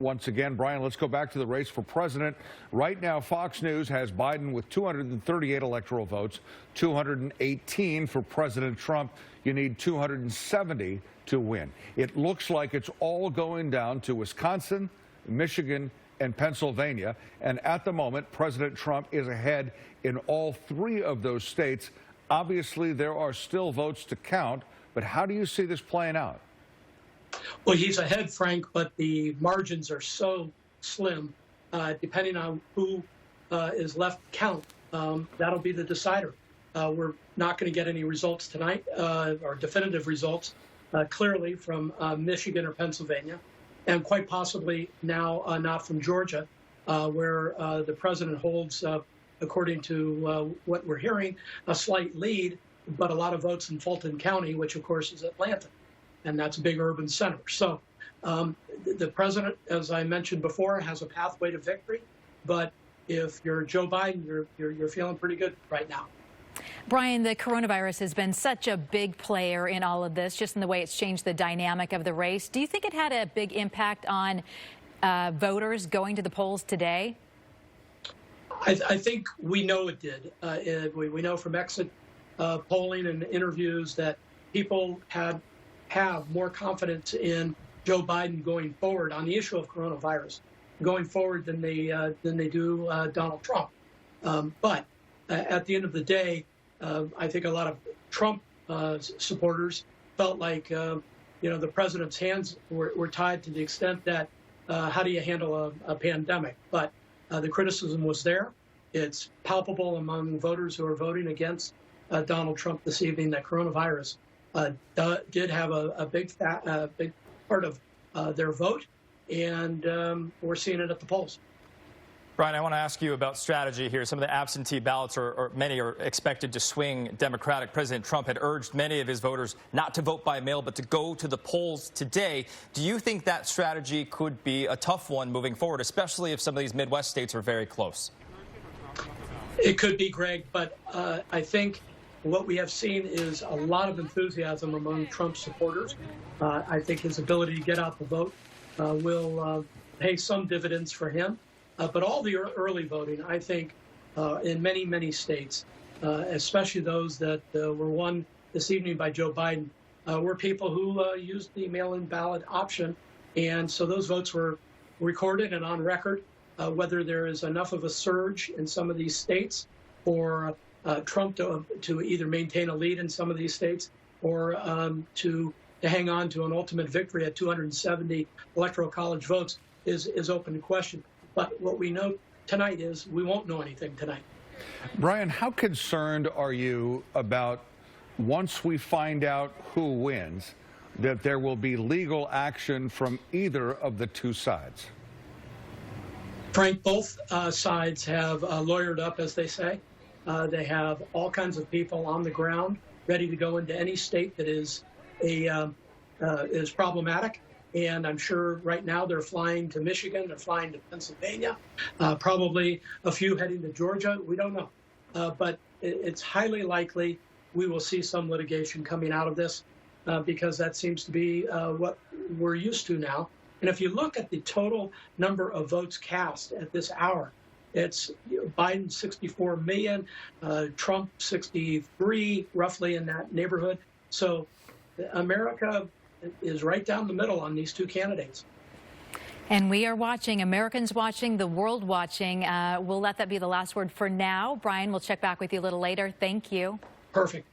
Once again, Brian, let's go back to the race for president. Right now, Fox News has Biden with 238 electoral votes, 218 for President Trump. You need 270 to win. It looks like it's all going down to Wisconsin, Michigan, and Pennsylvania. And at the moment, President Trump is ahead in all three of those states. Obviously, there are still votes to count, but how do you see this playing out? Well, he's ahead, Frank, but the margins are so slim. Depending on who is left to count, that'll be the decider. We're not going to get any results tonight, or definitive results, clearly from Michigan or Pennsylvania, and quite possibly now not from Georgia, where the president holds, according to what we're hearing, a slight lead, but a lot of votes in Fulton County, which of course is Atlanta. And that's a big urban center. So the president, as I mentioned before, has a pathway to victory. But if you're Joe Biden, you're feeling pretty good right now. Brian, the coronavirus has been such a big player in all of this, just in the way it's changed the dynamic of the race. Do you think it had a big impact on voters going to the polls today? I think we know it did. We know from exit polling and interviews that people have more confidence in Joe Biden going forward on the issue of coronavirus, going forward than they do Donald Trump. But at the end of the day, I think a lot of Trump supporters felt like the president's hands were tied to the extent that how do you handle a pandemic? But the criticism was there. It's palpable among voters who are voting against Donald Trump this evening that coronavirus did have a big part of their vote, and we're seeing it at the polls. Brian, I want to ask you about strategy here. Some of the absentee ballots, or many, are expected to swing Democratic. President Trump had urged many of his voters not to vote by mail, but to go to the polls today. Do you think that strategy could be a tough one moving forward, especially if some of these Midwest states are very close? It could be, Greg, but I think what we have seen is a lot of enthusiasm among Trump supporters. I think his ability to get out the vote will pay some dividends for him. But all the early voting, I think, in many, many states, especially those that were won this evening by Joe Biden, were people who used the mail-in ballot option. And so those votes were recorded and on record. Whether there is enough of a surge in some of these states for Trump to either maintain a lead in some of these states or to hang on to an ultimate victory at 270 electoral college votes is open to question. But what we know tonight is we won't know anything tonight. Brian, how concerned are you about, once we find out who wins, that there will be legal action from either of the two sides? Frank, both sides have lawyered up, as they say. They have all kinds of people on the ground ready to go into any state that is problematic. And I'm sure right now they're flying to Michigan, they're flying to Pennsylvania, probably a few heading to Georgia. We don't know. But it's highly likely we will see some litigation coming out of this because that seems to be what we're used to now. And if you look at the total number of votes cast at this hour, it's Biden 64 million, Trump 63, roughly in that neighborhood. So America is right down the middle on these two candidates. And we are watching, Americans watching, the world watching. We'll let that be the last word for now. Brian, we'll check back with you a little later. Thank you. Perfect.